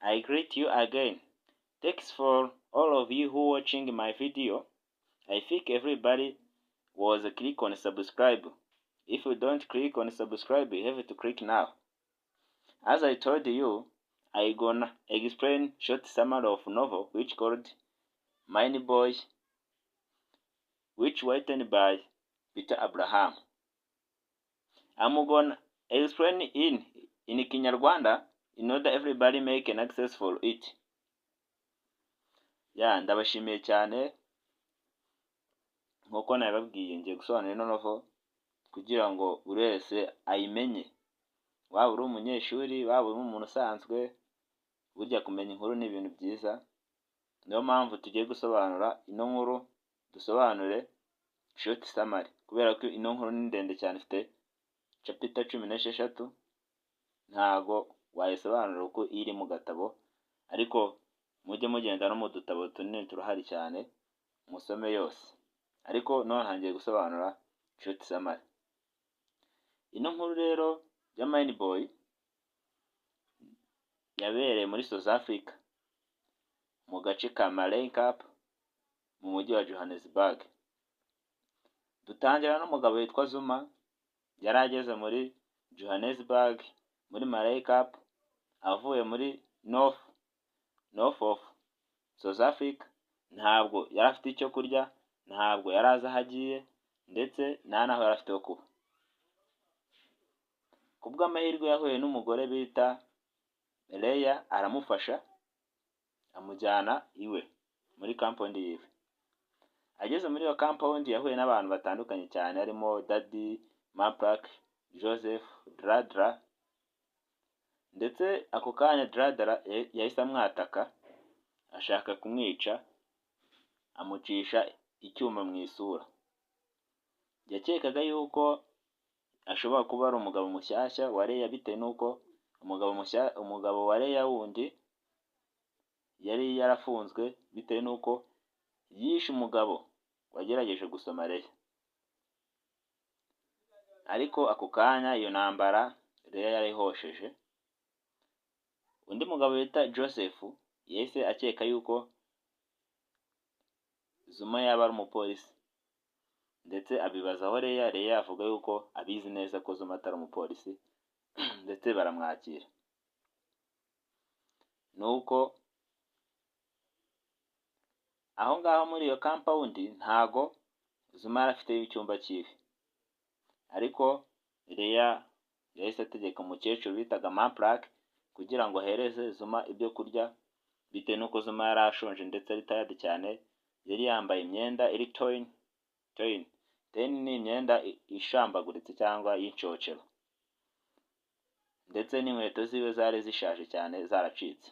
I greet you again. Thanks for all of you who watching my video. I think everybody was click on subscribe. If you don't click on subscribe, you have to click now. As I told you, I gonna explain short summary of novel which called Mine Boy, which written by Peter Abraham. I'm gonna explain in Kinyarwanda in order everybody make an access for it. Ndabashimiye cyane nkuko nababwiye ngiye gusobanura ino novel kugira ngo buri wese ayimenye, waba uri umunyeshuri, waba uri umuntu usanzwe, burya kumenya inkuru ni ibintu byiza. Niyo mpamvu tugiye gusobanura ino nkuru, dusobanure short summary kubera ko ino nkuru ni ndende cyane, ifite chapter 16, ntago wayisobanura uko iri mu gatabo, ariko mujye mugenda no mu dutabo tunini turahari cyane musome yose, ariko none ntangiye gusobanura short summary. Ino nkuru rero ya Mine Boy yabereye muri South Africa mu gace ka Malenkap mu mujyi wa Johannesburg. Dutangira n'umugabo witwa Zuma, yari ageze muri Johannesburg muri Malenkap avuye muri north of South Africa. Ntabwo yari afite icyo kurya, ntabwo yari azi aho agiye, ndetse nta naho yari afite ho kuba. Kubw'amahirwe yahuye n'umugore bita Leah, aramufasha amujyana iwe muri compound yiwe. Ageze muri iyo compound yahuye n'abantu batandukanye cyane, harimo Daddy, Maplak, Joseph, Dradra, ndetse ako kanya Dradra yahise amwataka ashaka kumwica, amucisha icyuma mu isura. Yakekaga yuko ashobora kuba ari umugabo mushyashya wa Leah, bitewe n'uko umugabo wa Leah wundi yari yarafunzwe bitewe n'uko yishe umugabo wagerageje gusoma Leah. Ariko ako kanya iyo ntambara Leah yarayihosheje. Undi mugabo bita Joseph yahise akeka yuko Zuma yaba ari umupolisi, ndetse abibazaho Leah. Leah avuga yuko abizi neza ko Zuma atari umupolisi ndetse baramwakira. Nuko aho ngaho muri iyo compound ntago Zuma yari afite icyumba cyiwe, ariko Leah yahise ategeka umukecuru bitaga Maplak kugira ngo ahereze Zuma ibyo kurya, bitewe n'uko Zuma yari ashonje ndetse ari tired cyane. Yari yambaye imyenda iri torn ni imyenda ishambaguritse cyangwa y'incocero, ndetse n'inkweto ziwe zari zishaje cyane zaracitse.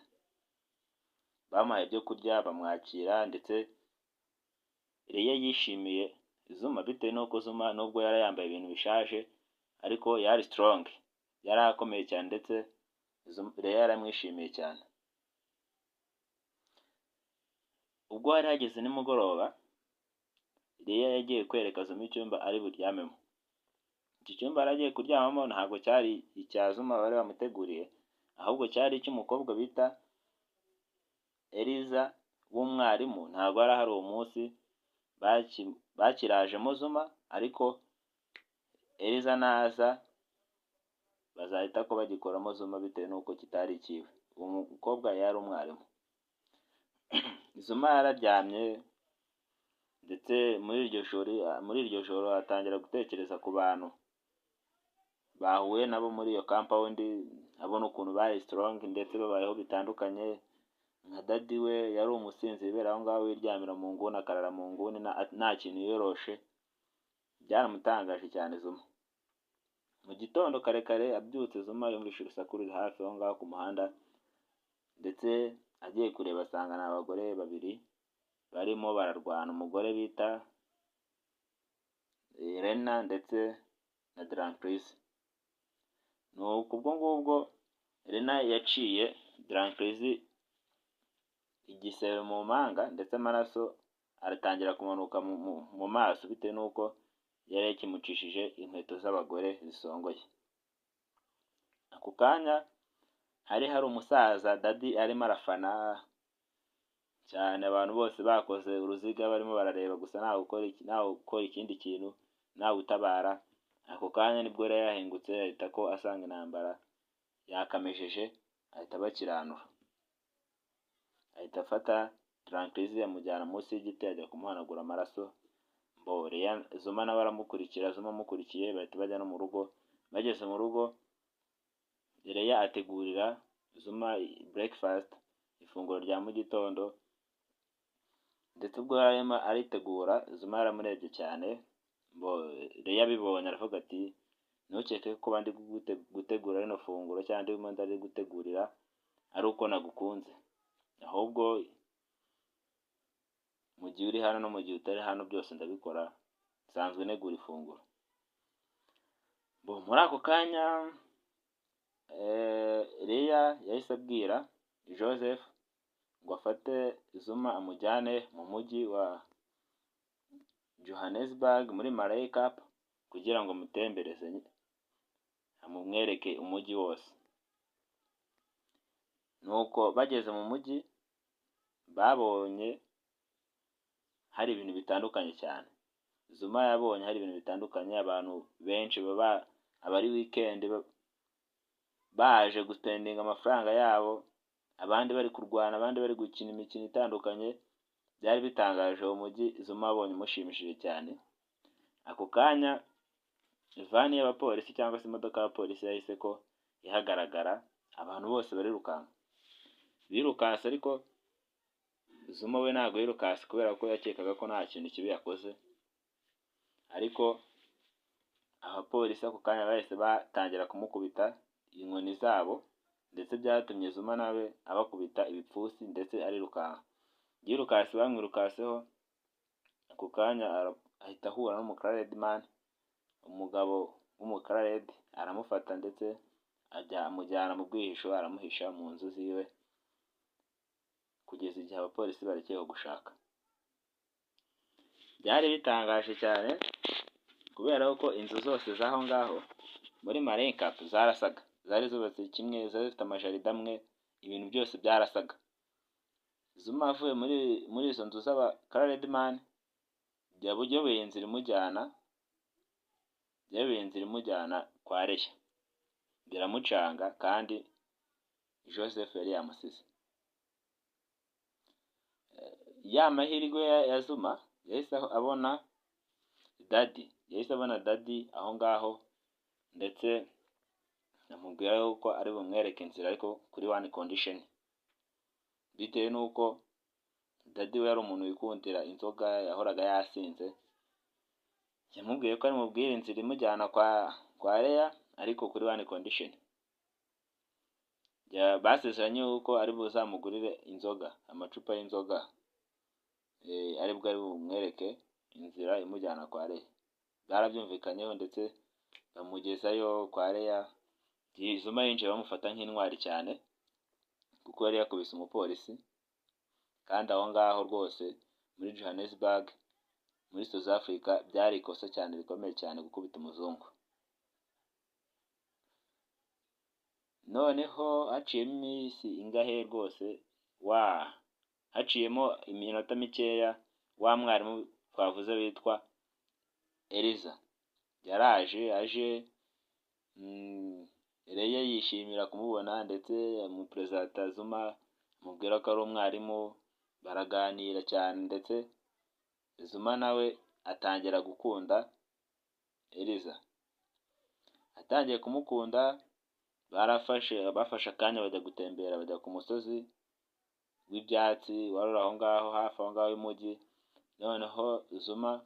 Bamuhaye ibyo kurya, bamwakira, ndetse Leah yishimiye Zuma bitewe n'uko Zuma nubwo yari yambaye ibintu bishaje ariko yari strong, yari akomeye cyane, ndetse Leah yaramwishimiye cyane. Ubwo hari hageze nimugoroba, Leah yagiye kwereka Zuma icyumba ari buryamemo. Iki cyumba yari agiye kuryamamo ntabwo cyari icya Zuma bari bamuteguriye, ahubwo cyari icy'umukobwa bita Eliza w'umwarimu. Ntabwo yari ahari uwo munsi, bakirajemo Zuma, ariko Eliza naza bazahita ko bagikoramo Zuma bitewe n'uko kitari ikiwe. Uwo mukobwa yari umwarimu. Zuma yararyamye, ndetse muri iryo joro atangira gutekereza ku bantu bahuye nabo muri iyo compound, abona ukuntu bari strong ndetse babayeho bitandukanye. Nka Daddy we yari umusinzi wibera aho ngaho wiryamira mu nguni, akarara mu nguni nta kintu yoroshe. Byaramutangaje cyane Zuma. Mu gitondo kare kare abyutse, Zuma yumvise urusaku ruri hafi aho ngaho ku muhanda, ndetse agiye kureba asanga ni abagore babiri barimo bararwana, umugore bita Lena ndetse na Drancris. Nuko ubwo ngubwo Lena yaciye Drancris igisebe mu mpanga, ndetse amaraso aratangira kumanuka mu maso bitewe n'uko yari yakimucishije inkweto z'abagore zisongoye. Ako kanya hari umusaza Dadi arimo arafana cyane, abantu bose bakoze uruziga barimo barareba gusa ntawe ukora ikindi kintu, ntawe utabara. Ako kanya nibwo rero yahingutse ahita ko asanga intambara yakamejeje, ahita abakiranura, ahita afata Tranquillize amujyana munsi y'igiti ajya kumuhanagura amaraso. Zuma nawe aramukurikira, Zuma amukurikiye bahita bajya no mu rugo. Bageze mu rugo Leya ategurira Zuma breakfast, ifunguro rya mu gitondo, ndetse ubwo yarimo aritegura Zuma yaramurebye cyane. Leya abibonye aravuga ati ntukeke ko bandi gutegura rino funguro cyangwa ndimo ndari gutegurira ari uko nagukunze, ahubwo mu gihe uri hano no mu gihe utari hano byose ndabikora, nsanzwe negura ifunguro. Muri ako kanya Leya yahise abwira Joseph ngo afate Zuma amujyane mu mujyi wa Johannesburg muri Malay Cup kugira ngo amutembereze, amumwereke umujyi wose. Nuko bageze mu mujyi babonye hari ibintu bitandukanye cyane. Zuma yabonye hari ibintu bitandukanye, abantu benshi abari weekend baje gusipendinga amafaranga yabo, abandi bari kurwana, abandi bari gukina imikino itandukanye. Byari bitangaje uwo mujyi Zuma abonye umushimishije cyane. Ako kanya vani y'abapolisi cyangwa se imodoka y'abapolisi yahise ko ihagaragara, abantu bose birukanse, ariko Zuma we ntabwo yirukanse kubera ko yakekaga ko nta kintu kibi yakoze. Ariko abapolisi ako kanya bahise batangira kumukubita inkoni zabo, ndetse byatumye Zuma nawe abakubita ibipfusi ndetse arirukanka. Yirukanse bamwirukanseho, ako kanya ahita ahura n'umuclaredman, umugabo w'umuclared aramufata ndetse amujyana mu bwihisho, aramuhisha mu nzu ziwe kugeza igihe abapolisi barekeye gushaka. Byari bitangaje cyane kubera ko inzu zose z'aho ngaho muri Malay Cup zarasaga, zari zubatse kimwe, zari zifite amajaride amwe, ibintu byose byarasaga. Zuma avuye muri izo nzu z'abaclaredman yayoboye inzira imujyana kwa Leya, biramucanga kandi Joseph yari yamusize. Ya mahirwe ya Zuma yahise abona Dadi aho ngaho, ndetse amubwira yuko ari bumwereke inzira, ariko kuri one condition. Bitewe n'uko Dadi we yari umuntu wikundira inzoga, yahoraga yasinze, yamubwiye ko ari mubwire inzira imujyana kwa Leya, ariko kuri one condition. Basezeranye yuko ari buzamugurire inzoga, amacupa y'inzoga, aribwo ari bumwereke inzira imujyana kwa Leya. Barabyumvikanyeho ndetse bamugezayo kwa Leya. Zuma yinjiye bamufata nk'intwari cyane kuko yari yakubise umupolisi, kandi aho ngaho rwose muri Johannesburg muri South Africa byari ikosa cyane rikomeye cyane gukubita umuzungu. Noneho haciyemo iminsi ingahe rwose, haciyemo iminota mikeya, wa mwarimu twavuze witwa Eliza aje Leya yishimira kumubona, ndetse umuperezida Zuma amubwira ko ari umwarimu, baraganira cyane, ndetse Zuma nawe atangira gukunda Eliza. Atangiye kumukunda, bafashe akanya bajya gutembera, bajya ku musozi w'ibyatsi wari uri aho ngaho hafi aho ngaho y'umujyi. Noneho Zuma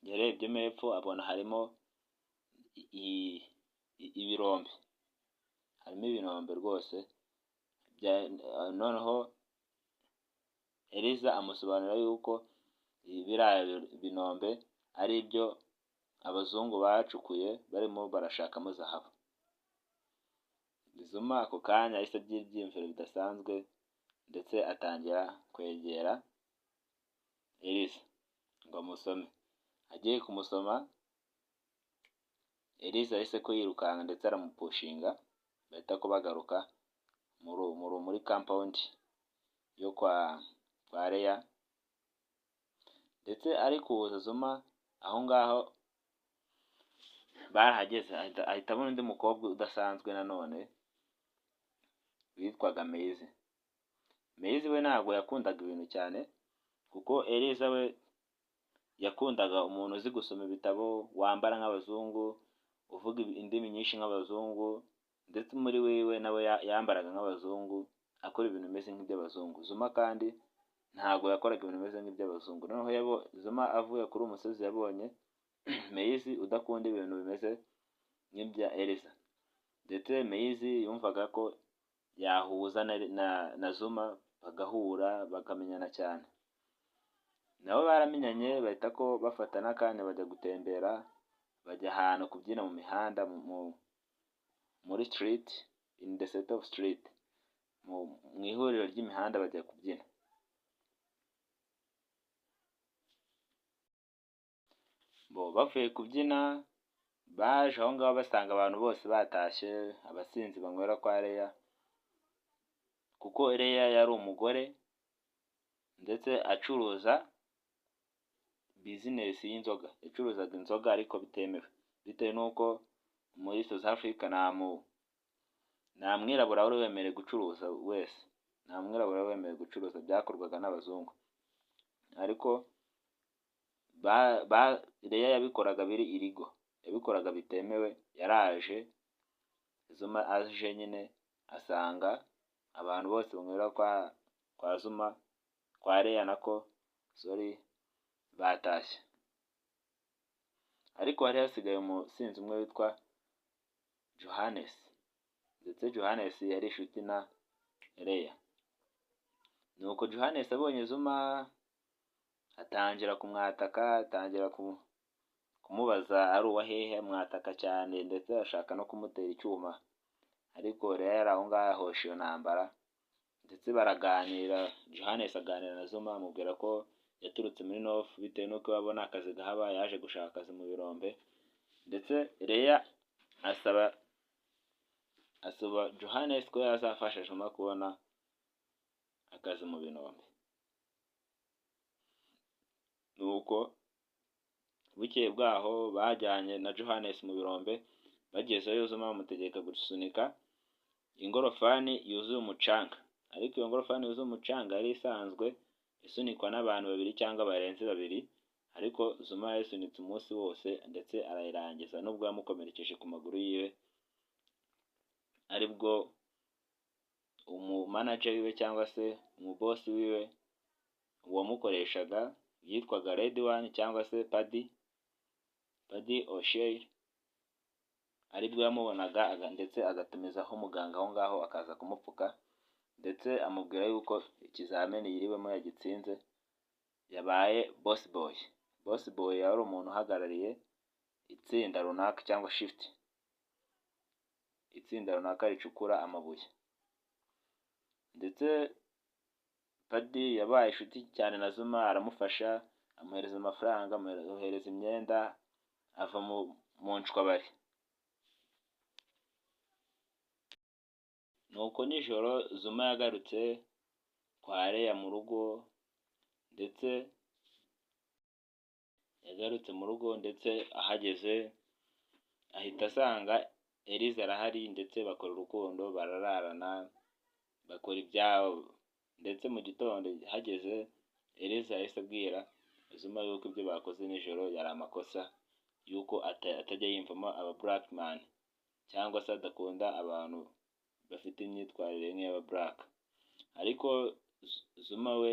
yarebyemo hepfo abona harimo ibinombe rwose. Noneho Eliza amusobanurira yuko biriya binombe ari ibyo abazungu bacukuye barimo barashakamo zahabu. Zuma ako kanya yahise agira ibyiyumviro bidasanzwe, ndetse atangira kwegera Eliza ngo amusome. Agiye kumusoma, Eliza yahise ko yirukanka ndetse aramupushinga, bahita ko bagaruka. muri compound yo kwa Leya, ndetse ari kuza Zuma aho ngaho barahageze ahita abona undi mukobwa udasanzwe nanone witwaga Maisie. Maisie we ntabwo yakundaga ibintu cyane, kuko Eliza we yakundaga umuntu uzi gusoma ibitabo, wambara nk'abazungu, uvuga indimi nyinshi nk'abazungu, ndetse muri wiwe nawe yambaraga nk'abazungu, akora ibintu bimeze nk'iby'abazungu. Zuma kandi ntabwo yakoraga ibintu bimeze nk'iby'abazungu. Noneho Zuma avuye kuri umusozi yabonye Maisie udakunda ibintu bimeze nk'ibya Eliza, ndetse Maisie yumvaga ko yahuza na Zuma bagahura bakamenyana cyane. Nabo baramenyanye bahita ko bafatana kandi bajya gutembera, bajya ahantu kubyina mu mihanda, muri street, in the set of street, mu ihuriro ry'imihanda bajya kubyina. Bavuye kubyina baje aho ngaho basanga abantu bose batashye, abasinzi banywera kwa Leya, kuko Leya yari umugore ndetse acuruza bizinesi y'inzoga, yacuruzaga inzoga ariko bitemewe, bitewe n'uko muri South Africa nta mwirabura wari wemerewe gucuruza wese, nta mwirabura wari wemerewe gucuruza, byakorwaga n'abazungu. Ariko Leya yabikoraga biri irigo, yabikoraga bitemewe. Yaraje Zuma aje nyine asanga abantu bose banywera kwa Zuma, kwa Leya batashye, ariko hari hasigaye umusinzi umwe witwa Johannes, ndetse Johannes yari inshuti na Leya. Nuko Johannes abonye Zuma atangira kumwataka, atangira kumubaza ari uwa hehe, amwataka cyane, ndetse ashaka no kumutera icyuma, ariko Leya yari aho ngaho yahosha iyo ntambara, ndetse baraganira. Johannes aganira na Zuma amubwira ko yaturutse muri North bitewe n'uko babona akazi gahaba, yaje gushaka akazi mu birombe, ndetse Leya asaba Johannes ko yazafasha Zuma kubona akazi mu birombe. Nuko bukeye bwaho bajyanye na Johannes mu birombe, bagezeyo Zuma bamutegeka gusunika ingorofani yuzuye umucanga, ariko iyo ngorofani yuzuye umucanga yari isanzwe isunikwa n'abantu babiri cyangwa barenze babiri, ariko Zuma yayisunitse umunsi wose ndetse arayirangiza, nubwo yamukomerekeje ku maguru yiwe, aribwo umumanager wiwe cyangwa se umubosi wiwe wamukoreshaga yitwaga Red One cyangwa se Paddy O'Shea, aribwo yamubonaga ndetse agatumizaho umuganga aho ngaho akaza kumupfuka, ndetse amubwira yuko ikizamini yiriwemo yagitsinze, yabaye boss boy. Boss boy yari umuntu uhagarariye itsinda runaka cyangwa shift, itsinda runaka ricukura amabuye, ndetse Paddy yabaye inshuti cyane na Zuma, aramufasha, amuhereza amafaranga, amuhereza imyenda, ava mu ncwabari. Nuko nijoro Zuma yagarutse kwa Leya mu rugo, ndetse ahageze ahita asanga Eliza arahari, ndetse bakora urukundo, barararana, bakora ibyabo, ndetse mu gitondo hageze Eliza yahise abwira Zuma yuko ibyo bakoze nijoro yari amakosa, yuko atajya yiyumvamo aba black man, cyangwa se adakunda abantu bafite imyitwarire nk'iy'aba black. Ariko Zuma we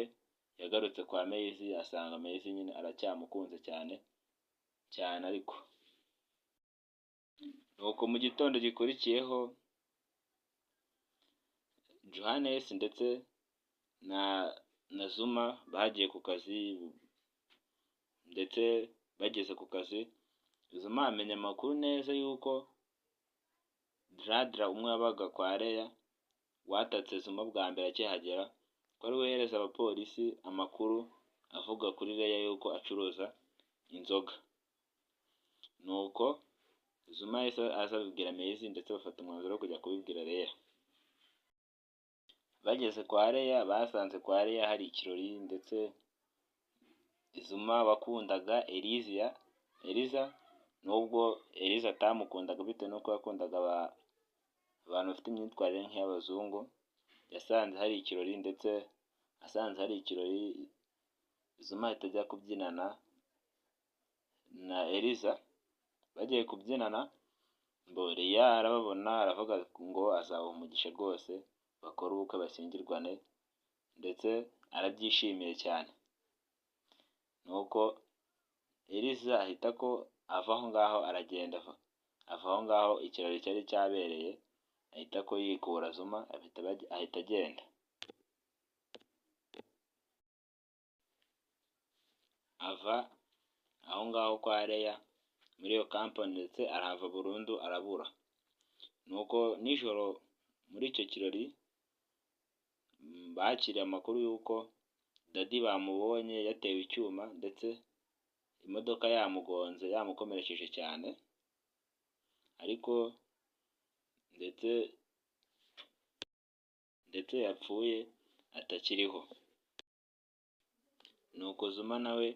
yagarutse kwa Maisie, asanga Maisie nyine aracyamukunze cyane cyane. Ariko nuko mu gitondo gikurikiyeho Johannes ndetse na Zuma bagiye ku kazi, ndetse bageze ku kazi Zuma amenya amakuru neza yuko Dradra umwe wabaga kwa Leya watatse Zuma bwa mbere akihagera, ko ari we yohereza abapolisi amakuru avuga kuri Leya yuko acuruza inzoga. Nuko Zuma yahise aza abibwira Maisie, ndetse bafata umwanzuro wo kujya kubibwira Leya. Bageze kwa Leya basanze kwa Leya hari ikirori ndetse Zuma wakundaga Eliza nubwo Eliza atamukundaga bitewe n'uko yakundaga abantu bafite imyitwarire nk'iy'abazungu, yasanze hari ikirori ndetse asanze hari ikirori Zuma ahita ajya kubyinana na Eliza. Bagiye kubyinana Leya arababona aravuga ngo azabaha umugisha rwose bakore ubukwe bashyingirwane ndetse arabyishimiye cyane. Nuko Eliza ahita ko ava aho ngaho aragenda ava aho ngaho ikirori cyari cyabereye ahita ko yikura Zuma ahita agenda. Ava aho ngaho kwa Leya muri iyo kampani ndetse arahava burundu arabura. Nuko nijoro muri icyo kirori bakiriye amakuru y'uko Dadi bamubonye yatewe icyuma ndetse imodoka yamugonze yamukomerekeje cyane ariko ndetse yapfuye atakiriho. Nuko Zuma nawe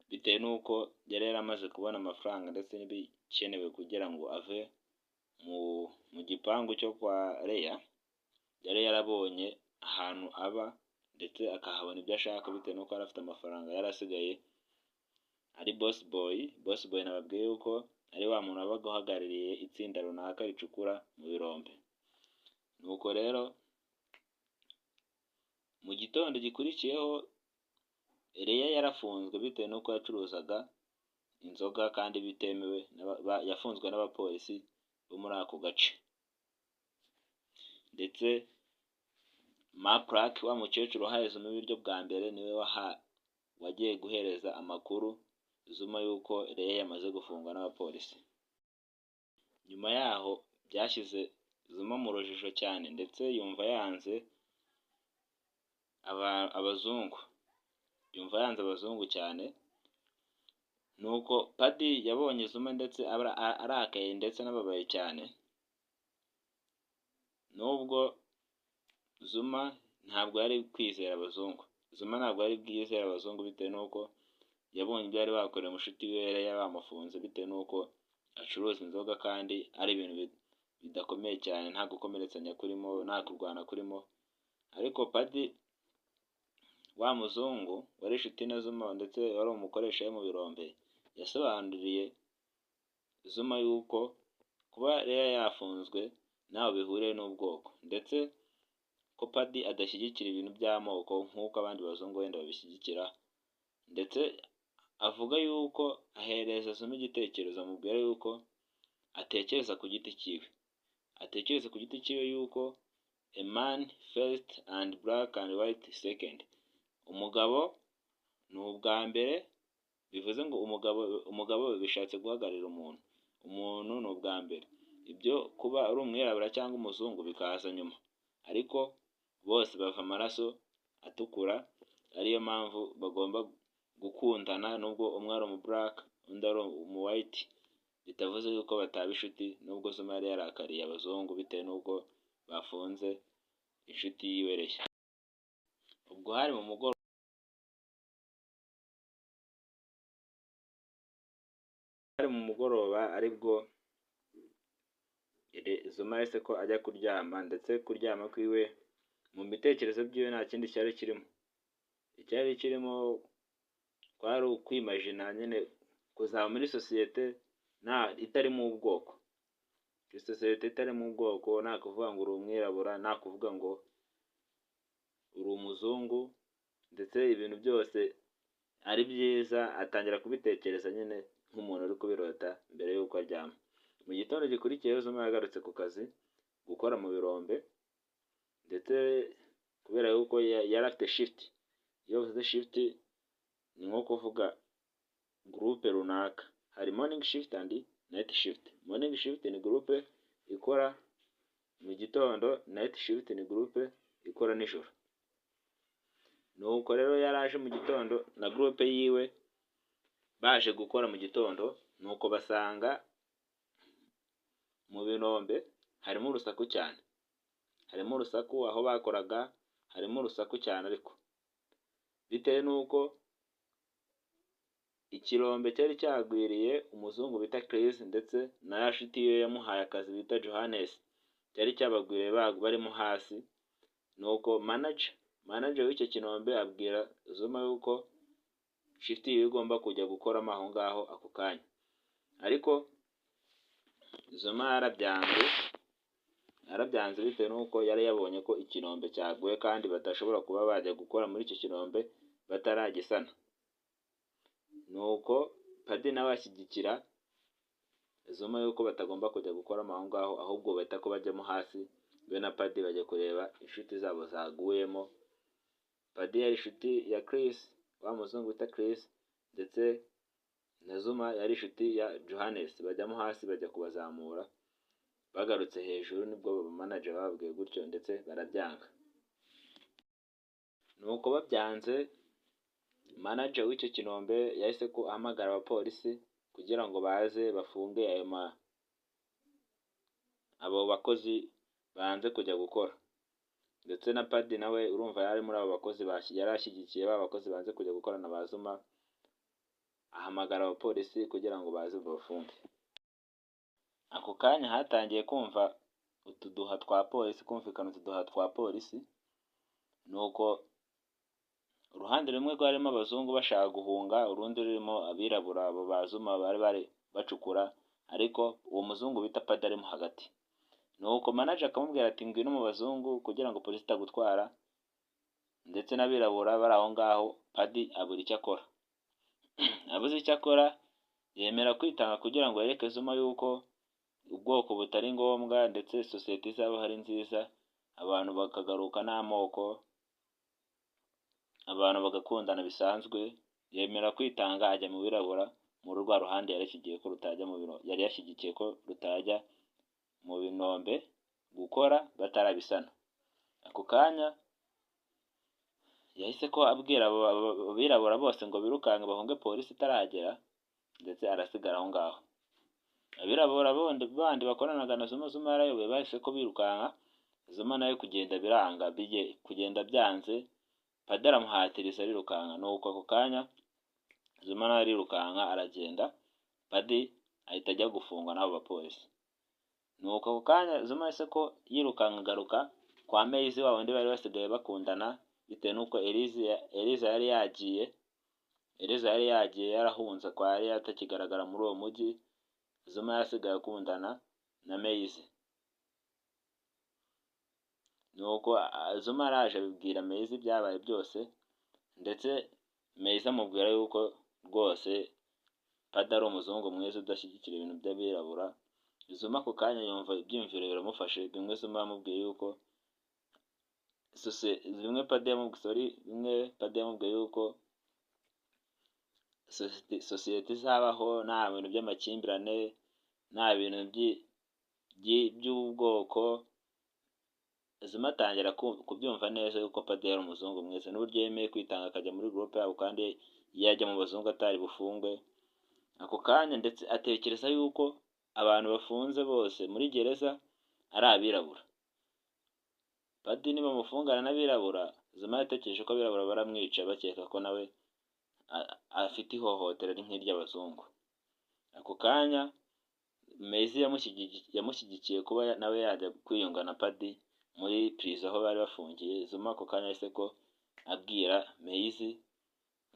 bitewe n'uko yari yaramaze kubona amafaranga ndetse n'ibikenewe kugira ngo ave mu gipangu cyo kwa Leya, yari yarabonye ahantu aba ndetse akahabona ibyo ashaka bitewe n'uko yari afite amafaranga yari asigaye ari boss boy nababwiye yuko ari wa muntu wabaga uhagarariye itsinda runaka ricukura mu birombe. Nuko rero mu gitondo gikurikiyeho Leya yarafunzwe bitewe n'uko yacuruzaga inzoga kandi bitemewe, yafunzwe n'abapolisi bo muri ako gace. Ndetse Maplak wa mukecuru uhaye Zuma ibiryo bwa mbere niwe wagiye guhereza amakuru Zuma yuko Leya yamaze gufungwa n'abapolisi. Nyuma yaho byashyize Zuma mu rujijo cyane ndetse yumva yanze abazungu cyane. Nuko Padi yabonye Zuma ndetse arakaye ndetse anababaye cyane, nubwo Zuma ntabwo yari kwizera abazungu. Zuma ntabwo yari bwizera abazungu bitewe n'uko yabonye ibyo bari bakoreye mushuti we yari bamufunze bitewe n'uko acuruza inzoga kandi ari ibintu bidakomeye cyane, nta gukomeretsanya kurimo, nta kurwana kurimo. Ariko Padi wa muzungu wari inshuti na Zuma ndetse wari umukoresha we mu birombe, yasobanuriye Zuma yuko kuba Leya yafunzwe ntaho bihuriye n'ubwoko ndetse ko Padi adashyigikira ibintu by'amoko nk'uko abandi bazungu wenda babishyigikira, ndetse avuga yuko ahereza Zuma igitekerezo amubwira yuko atekereza ku giti cyiwe yuko a man first and black and white second. Umugabo ni ubwa mbere, bivuze ngo umugabo bishatse guhagararira umuntu ni ubwa mbere, ibyo kuba ari umwirabura cyangwa umuzungu bikaza nyuma, ariko bose bava amaraso atukura, ariyo mpamvu bagomba gukundana nubwo umwe ari umu black undi ari umu white, bitavuze yuko bataba inshuti. Nubwo Zuma yari yarakariye abazungu bitewe n'uko bafunze inshuti yiwe Leya. Ubwo hari mu mugoroba aribwo Zuma yahise ko ajya kuryama, ndetse kuryama kwiwe mu bitekerezo byiwe nta kindi cyari kirimo. Icyari kirimo kwari ukwimajina nyine kuzaba muri sosiyete itarimo ubwoko. Sosiyete itarimo ubwoko nta kuvuga ngo uri umwirabura, nta kuvuga ngo uri umuzungu, ndetse ibintu byose ari byiza. Atangira kubitekereza nyine nk'umuntu uri kubirota mbere y'uko aryama. Mu gitondo gikurikiyeho Zuma yagarutse ku kazi gukora mu birombe, ndetse kubera yuko yari afite shift. Iyo uvuze shift ni nko kuvuga groupe runaka, hari morning shift and night shift. Morning shift ni groupe ikora mu gitondo, night shift ni groupe ikora nijoro. Nuko rero yari aje mu gitondo na groupe yiwe baje gukora mu gitondo, nuko basanga mu birombe harimo urusaku cyane, harimo urusaku, aho bakoraga harimo urusaku cyane, ariko bitewe n'uko ikirombe cyari cyagwiriye umuzungu bita Chris ndetse na ya nshuti ye yamuhaye akazi bita Johannes, cyari cyabagwiriye barimo hasi. Nuko manager w'icyo kinombe abwira Zuma yuko shift ye igomba kujya gukoramo aho ngaho ako kanya, ariko Zuma yarabyanze bitewe n'uko yari yabonye ko ikinombe cyaguye kandi badashobora kuba bajya gukora muri icyo kinombe bataragisana. Nuko Paddy nawe ashyigikira Zuma yuko batagomba kujya gukoramo aho ngaho, ahubwo bahita ko bajyamo hasi, be na Paddy bajya kureba inshuti zabo zaguyemo. Paddy yari inshuti ya Chris, wa muzungu bita Chris, ndetse na Zuma yari inshuti ya Johannes. Bajyamo hasi bajya kubazamura, bagarutse hejuru nibwo manager bababwiye gutyo ndetse barabyanga. Nuko babyanze, manager w'icyo kinombe yahise ko ahamagara abapolisi kugira ngo baze bafunge abo bakozi banze kujya gukora, ndetse na Paddy nawe urumva yari muri abo bakozi yari ashyigikiye ba bakozi banze kujya gukorana ba Zuma, ahamagara abapolisi kugira ngo baze bafunge. Ako kanya hatangiye kumvikana utuduha twa polisi, nuko uruhande rumwe rwarimo abazungu bashaka guhunga, urundi rurimo abirabura abo ba Zuma bari bacukura, ariko uwo muzungu bita Paddy arimo hagati. Nuko manager akamubwira ati ngwino mu bazungu kugira ngo polisi itagutwara, ndetse n'abirabura bari aho ngaho. Paddy abura icyo akora abuze icyo akora, yemera kwitanga kugira ngo yereke Zuma yuko ubwoko butari ngombwa, ndetse sosiyete izaba hari nziza, abantu bakagaruka n'amoko, abantu bagakundana bisanzwe. Yemera kwitanga ajya mu birabura, muri rwa ruhande yari yashyigikiye ko rutajya mu binombe gukora batarabisana. Ako kanya yahise ko abwira abirabura bose ngo birukanke bahunge polisi itaragera, ndetse arasigara aho ngaho. Abirabura bandi bakoranaga na Zuma yarayoboye bahise ko birukanka, Zuma nawe kugenda biranga, kugenda byanze, Paddy aramuhatiriza arirukanka. Nuko ako kanya Zuma nawe arirukanka aragenda, Paddy ahita ajya gufungwa n'abo bapolisi. Nuko ako kanya Zuma yahise ko yirukanka agaruka kwa Maize, wa wundi bari basigaye bakundana, bitewe n'uko Eliza yari yagiye yarahunze, kwa yari atakigaragara muri uwo mujyi. Zuma yasigaye akundana na Maize. Nuko Zuma araje abibwira Maize ibyabaye byose, ndetse Maize amubwira yuko rwose Paddy ari umuzungu mwiza udashyigikira ibintu by'abirabura. Zuma ako kanya yumva ibyiyumviro biramufashe, bimwe Zuma yamubwiye yuko Paddy yamubwiye yuko sosiyete izabaho nta bintu by'amakimbirane, nta bintu by'ubwoko. Zuma atangira kubyumva neza yuko Paddy yari umuzungu mwiza, n'uburyo yemeye kwitanga akajya muri groupe yabo kandi yajya mu bazungu atari bufungwe. Ako kanya ndetse atekereza yuko abantu bafunze bose muri gereza ari abirabura. Paddy niba mufungana n'abirabura, Zuma yatekereje ko abirabura baramwica, bakeka ko nawe afite ihohotera ari nk'iry'abazungu. Ako kanya Maize yamushyigikiye kuba nawe yajya kwiyunga na Paddy muri prison aho bari bafungiye. Zuma ako kanya yahise ko abwira Maize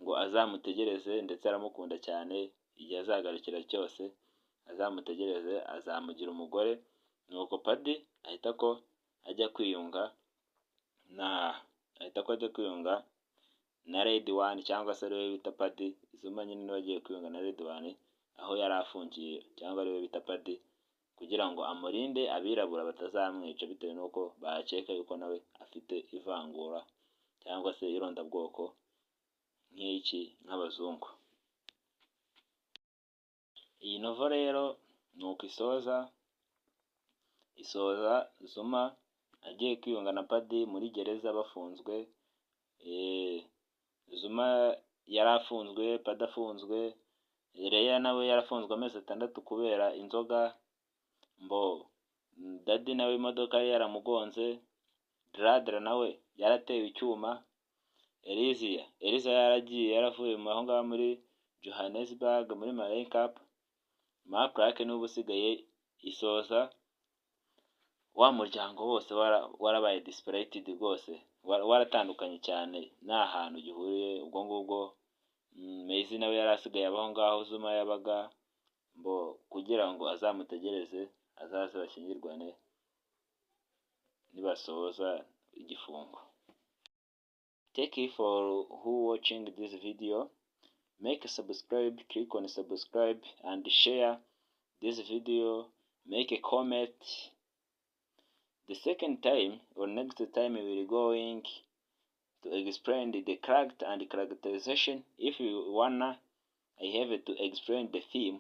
ngo azamutegereze, ndetse aramukunda cyane, igihe azagarukira cyose azamutegereze, azamugira umugore. Nuko Paddy ahita ko ajya kwiyunga na Red One, cyangwa se ariwe bita Paddy. Zuma nyine niwe agiye kwiyunga na Red One aho yari afungiye, cyangwa ariwe bita Paddy, kugira ngo amurinde abirabura batazamwica, bitewe n'uko bakeka yuko nawe afite ivangura cyangwa se irondabwoko nk'abazungu. Iyi novo rero ni uko isoza Zuma agiye kwiyunga na Paddy muri gereza bafunzwe. Zuma yari afunzwe, Paddy afunzwe, Leya nawe yarafunzwe amezi 6 kubera inzoga. Daddy nawe imodoka yari yaramugonze, Dradra nawe yaratewe icyuma, Eliza yaragiye yaravuye aho ngaho muri Johannesburg muri Marine Cup, Mark Clark niwe usigaye isoza, wa muryango wose warabaye disparate rwose, waratandukanye cyane, nta hantu gihuriye ubwo ngubwo. Maize nawe yari asigaye abaho ngaho Zuma yabaga, kugira ngo azamutegereze azaze bashyingirwane nibasoza igifungo. Thank you for who watching this video. Make a subscribe, click on subscribe and share this video, make a comment. The second time or next time we will going to explain the character and characterization. If you wanna I have to explain the theme,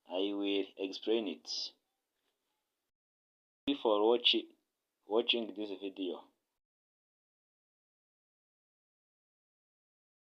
I will explain it. Thank you for watching this video.